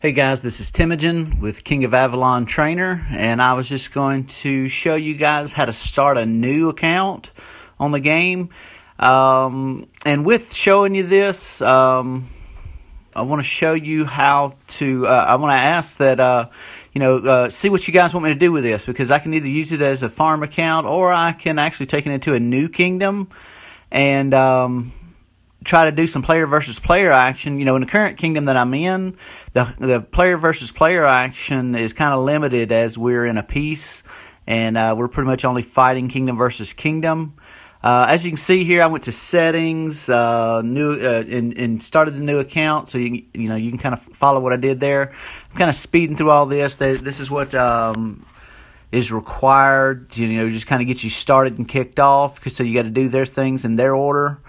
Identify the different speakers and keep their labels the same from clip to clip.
Speaker 1: Hey guys, this is Timogen with King of Avalon Trainer, and I was just going to show you guys how to start a new account on the game. And with showing you this, I want to show you how to, I want to ask that, see what you guys want me to do with this, because I can either use it as a farm account or I can actually take it into a new kingdom and try to do some player versus player action. You know, in the current kingdom that I'm in, the player versus player action is kind of limited as we're in a peace, and we're pretty much only fighting kingdom versus kingdom. As you can see here, I went to settings, and started the new account, so you can kind of follow what I did there. I'm kind of speeding through all this. This is what is required to, just kind of get you started and kicked off, because so you got to do their things in their order.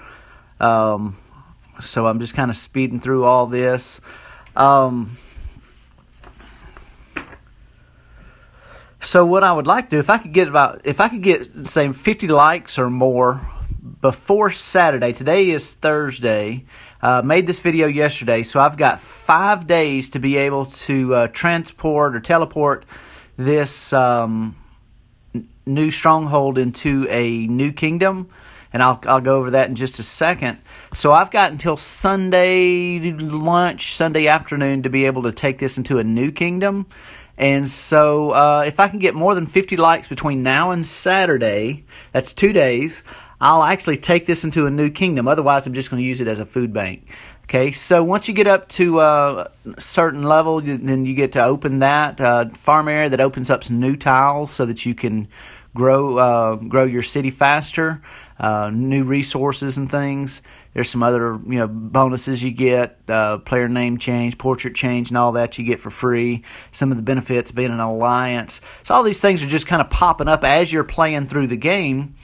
Speaker 1: So I'm just kind of speeding through all this. So what I would like to do, if I could get say 50 likes or more before Saturday. Today is Thursday. Made this video yesterday, so I've got 5 days to be able to transport or teleport this new stronghold into a new kingdom. And I'll go over that in just a second. So I've got until Sunday lunch, Sunday afternoon, to be able to take this into a new kingdom. And so if I can get more than 50 likes between now and Saturday, that's 2 days, I'll actually take this into a new kingdom. Otherwise, I'm just going to use it as a food bank. Okay, so once you get up to a certain level, then you get to open that farm area that opens up some new tiles so that you can grow your city faster. New resources and things. There's some other bonuses you get, player name change, portrait change, and all that you get for free. Some of the benefits of being an alliance. So all these things are just kind of popping up as you're playing through the game.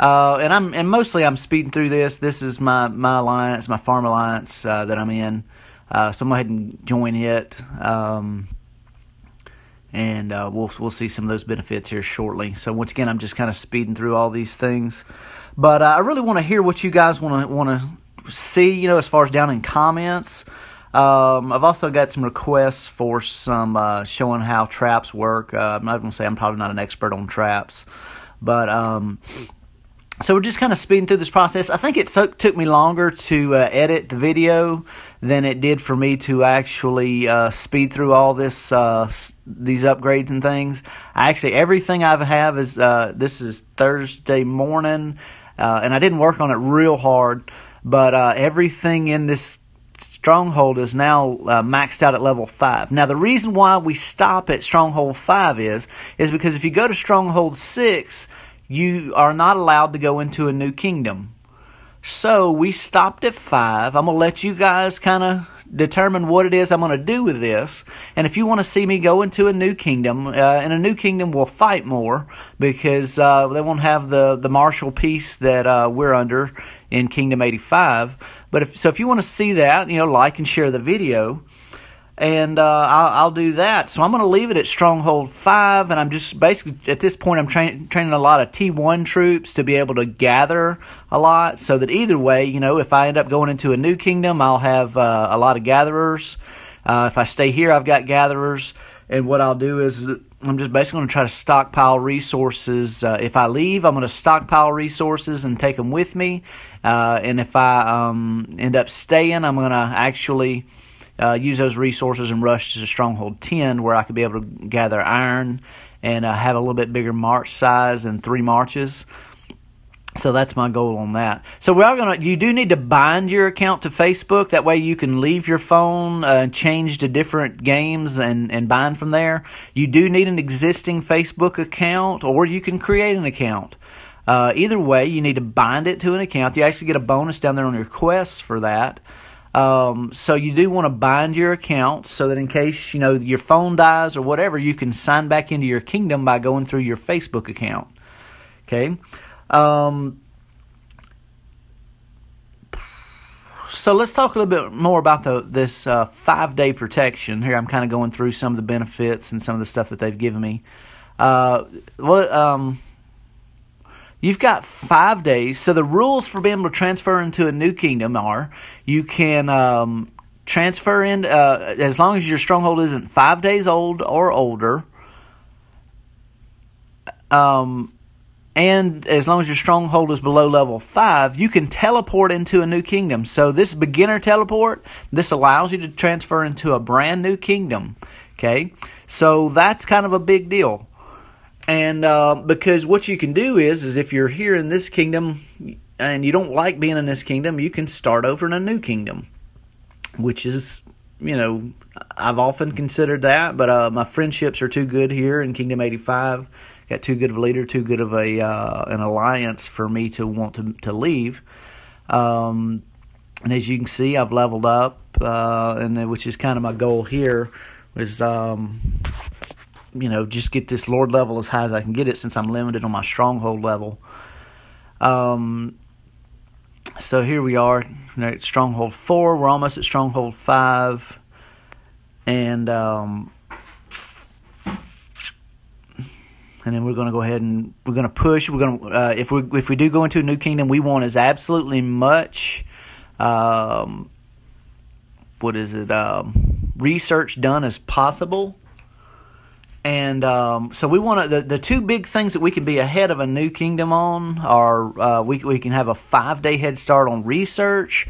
Speaker 1: And mostly I'm speeding through this. This is my alliance, my farm alliance that I'm in. So I'm going to go ahead and join it. And we'll see some of those benefits here shortly. So once again, I'm just kind of speeding through all these things. But I really want to hear what you guys want to see, as far as down in comments. I've also got some requests for some showing how traps work. I'm not going to say I'm probably not an expert on traps. But so we're just kind of speeding through this process. I think it took me longer to edit the video than it did for me to actually speed through all this these upgrades and things. Everything I have is this is Thursday morning, and I didn't work on it real hard, but everything in this stronghold is now maxed out at level 5. Now the reason why we stop at stronghold 5 is because if you go to stronghold 6, you are not allowed to go into a new kingdom. So we stopped at 5. I'm going to let you guys kind of determine what it is I'm going to do with this. And if you want to see me go into a new kingdom, in a new kingdom we'll fight more, because they won't have the martial peace that we're under in Kingdom 85. But if you want to see that, like and share the video. And I'll do that. So I'm going to leave it at Stronghold 5, and I'm just basically, at this point, I'm training a lot of T1 troops to be able to gather a lot, so that either way, if I end up going into a new kingdom, I'll have a lot of gatherers. If I stay here, I've got gatherers, and what I'll do is I'm just basically going to try to stockpile resources. If I leave, I'm going to stockpile resources and take them with me, and if I end up staying, I'm going to actually use those resources and rush to Stronghold 10, where I could be able to gather iron and have a little bit bigger march size and 3 marches. So that's my goal on that. So you do need to bind your account to Facebook. That way you can leave your phone and change to different games and bind from there. You do need an existing Facebook account, or you can create an account. Either way, you need to bind it to an account. You actually get a bonus down there on your quests for that. So you do want to bind your account so that in case your phone dies or whatever, you can sign back into your kingdom by going through your Facebook account. Okay. So let's talk a little bit more about this 5-day protection. Here I'm kind of going through some of the benefits and some of the stuff that they've given me. You've got 5 days. So the rules for being able to transfer into a new kingdom are you can transfer in, as long as your stronghold isn't 5 days old or older, and as long as your stronghold is below level 5, you can teleport into a new kingdom. So this beginner teleport, this allows you to transfer into a brand new kingdom. Okay, so that's kind of a big deal. And because what you can do is if you're here in this kingdom and you don't like being in this kingdom, you can start over in a new kingdom, which is, I've often considered that, but my friendships are too good here in Kingdom 85. Got too good of a leader, too good of an alliance for me to want to leave. And as you can see, I've leveled up, which is kind of my goal here, is just get this Lord level as high as I can get it, since I'm limited on my stronghold level. So here we are at Stronghold 4. We're almost at Stronghold 5. And then we're going to go ahead and we're going to push. We're going to if we do go into a new kingdom, we want as absolutely much research done as possible. And so we want to, the two big things that we can be ahead of a new kingdom on are we can have a 5-day head start on research,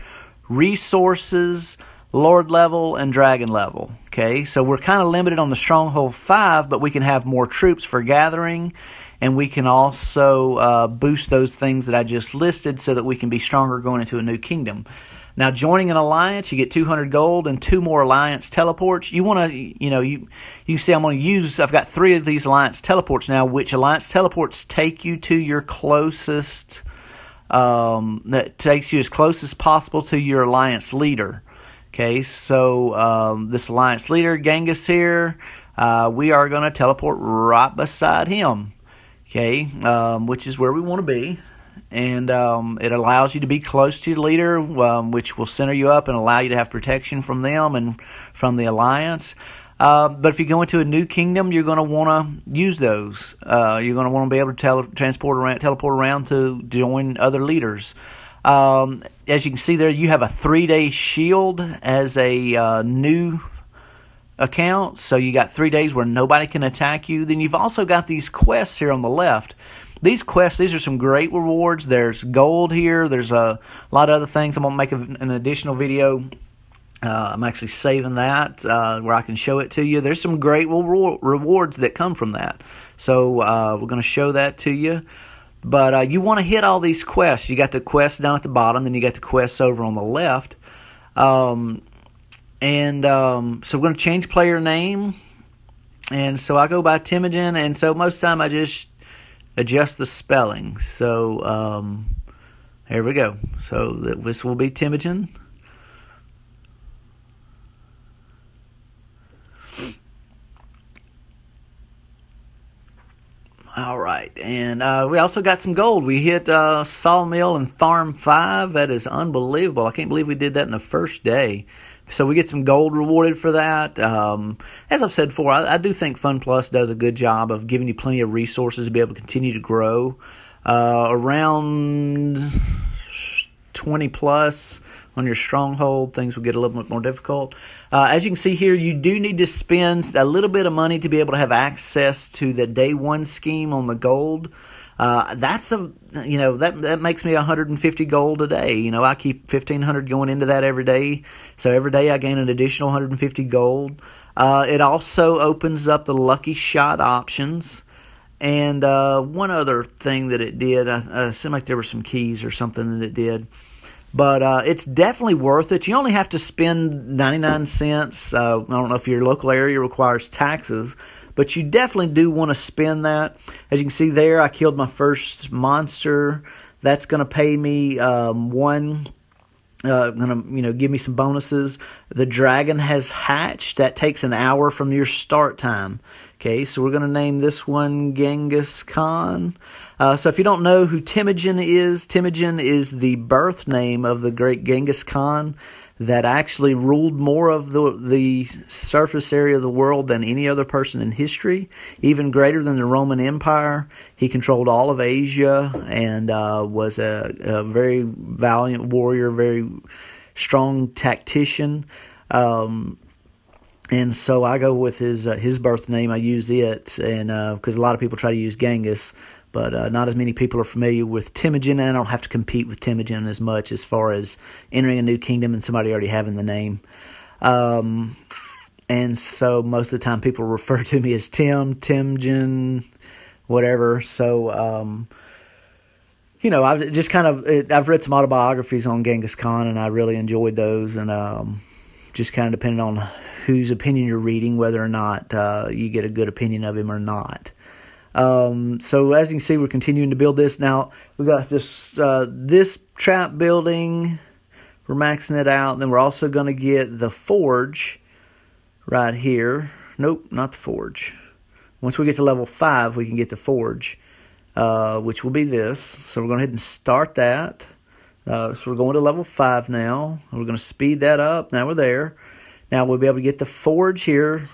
Speaker 1: resources, Lord level, and Dragon level. Okay, so we're kind of limited on the Stronghold 5, but we can have more troops for gathering, and we can also boost those things that I just listed so that we can be stronger going into a new kingdom. Now, joining an alliance, you get 200 gold and 2 more alliance teleports. You want to, you see I'm going to use, I've got 3 of these alliance teleports now, which alliance teleports take you to your closest, that takes you as close as possible to your alliance leader. Okay, so this alliance leader, Genghis here, we are going to teleport right beside him, okay, which is where we want to be. And it allows you to be close to your leader, which will center you up and allow you to have protection from them and from the alliance. But if you go into a new kingdom, you're going to want to use those. You're going to want to be able to teleport around to join other leaders. As you can see there, you have a 3-day shield as a new account. So you got 3 days where nobody can attack you. Then you've also got these quests here on the left. These quests, these are some great rewards. There's gold here. There's a lot of other things. I'm going to make an additional video. I'm actually saving that where I can show it to you. There's some great rewards that come from that. So we're going to show that to you. But you want to hit all these quests. You got the quests down at the bottom, then you got the quests over on the left. So we're going to change player name. And so I go by Timogen, and so most of the time I just adjust the spelling. So here we go. So this will be Timogen. All right, and we also got some gold. We hit Sawmill and Farm 5. That is unbelievable. I can't believe we did that in the first day. So we get some gold rewarded for that. As I've said before, I do think Fun Plus does a good job of giving you plenty of resources to be able to continue to grow. Around 20 plus on your stronghold, things will get a little bit more difficult. As you can see here, you do need to spend a little bit of money to be able to have access to the day 1 scheme on the gold. That makes me 150 gold a day. I keep 1,500 going into that every day. So every day I gain an additional 150 gold. It also opens up the lucky shot options. And one other thing that it did, it seemed like there were some keys or something that it did. But it's definitely worth it. You only have to spend 99 cents. I don't know if your local area requires taxes, but you definitely do want to spend that. As you can see there, I killed my first monster. That's going to pay me give me some bonuses. The dragon has hatched. That takes an hour from your start time. Okay, so we're going to name this one Genghis Khan. So if you don't know who Timogen is the birth name of the great Genghis Khan that actually ruled more of the surface area of the world than any other person in history, even greater than the Roman Empire. He controlled all of Asia and was a very valiant warrior, very strong tactician. And so I go with his birth name. I use it, and because a lot of people try to use Genghis, but not as many people are familiar with Temujin, and I don't have to compete with Temujin as much as far as entering a new kingdom and somebody already having the name. And so most of the time people refer to me as Temujin, whatever. So, I've just I've read some autobiographies on Genghis Khan, and I really enjoyed those, and just kind of depending on whose opinion you're reading, whether or not you get a good opinion of him or not. So as you can see, we're continuing to build this. Now, we got this trap building. We're maxing it out. Then we're also going to get the forge right here. Nope, not the forge. Once we get to level 5, we can get the forge, which will be this. So we're going to go ahead and start that. So we're going to level 5 now. We're going to speed that up. Now we're there. Now we'll be able to get the forge here.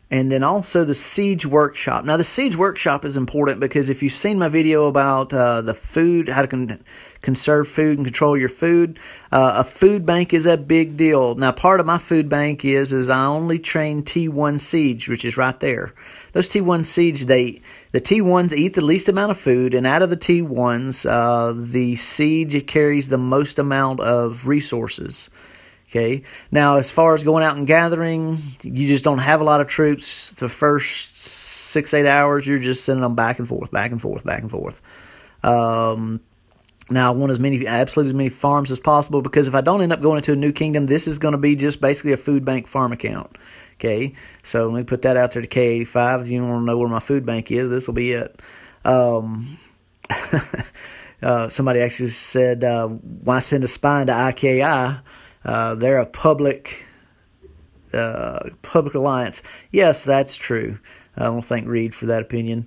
Speaker 1: And then also the Siege Workshop. Now the Siege Workshop is important because if you've seen my video about the food, how to conserve food and control your food, a food bank is a big deal. Now part of my food bank is I only train T1 Siege, which is right there. Those T1 Siege, the T1s eat the least amount of food, and out of the T1s, the Siege carries the most amount of resources. Okay. Now, as far as going out and gathering, you just don't have a lot of troops. The first 6-8 hours, you're just sending them back and forth, back and forth, back and forth. Now, I want absolutely as many farms as possible, because if I don't end up going into a new kingdom, this is going to be just basically a food bank farm account. Okay, so let me put that out there to K85. If you want to know where my food bank is, this will be it. Somebody actually said, why send a spy into IKI? They're a public alliance. Yes, that's true. I want to thank Reed for that opinion.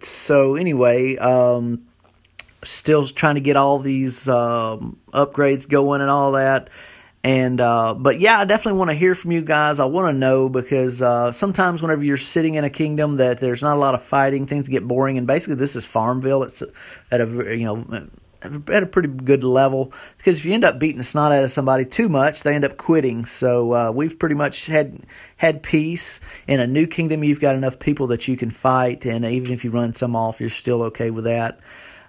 Speaker 1: So anyway, still trying to get all these upgrades going and all that. And but yeah, I definitely want to hear from you guys. I want to know, because sometimes whenever you're sitting in a kingdom that there's not a lot of fighting, things get boring. And basically, this is Farmville. It's at a pretty good level, because if you end up beating the snot out of somebody too much, they end up quitting. So we've pretty much had peace. In a new kingdom, you've got enough people that you can fight, and even if you run some off, you're still okay with that.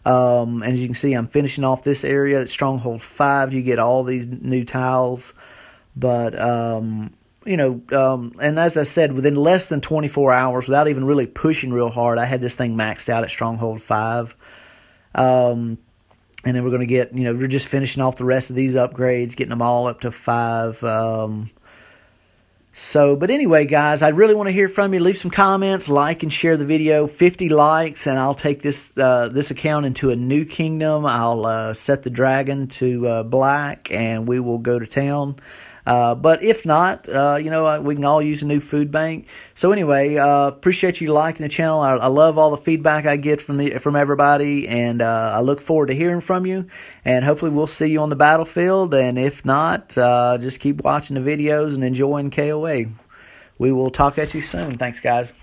Speaker 1: And as you can see, I'm finishing off this area at Stronghold 5. You get all these new tiles. But, and as I said, within less than 24 hours, without even really pushing real hard, I had this thing maxed out at Stronghold 5. And then we're going to get, we're just finishing off the rest of these upgrades, getting them all up to 5. But anyway, guys, I really want to hear from you. Leave some comments, like and share the video. 50 likes, and I'll take this account into a new kingdom. I'll set the dragon to black, and we will go to town. But if not, we can all use a new food bank. So anyway, appreciate you liking the channel. I love all the feedback I get from everybody, and I look forward to hearing from you. And hopefully we'll see you on the battlefield. And if not, just keep watching the videos and enjoying KOA. We will talk at you soon. Thanks, guys.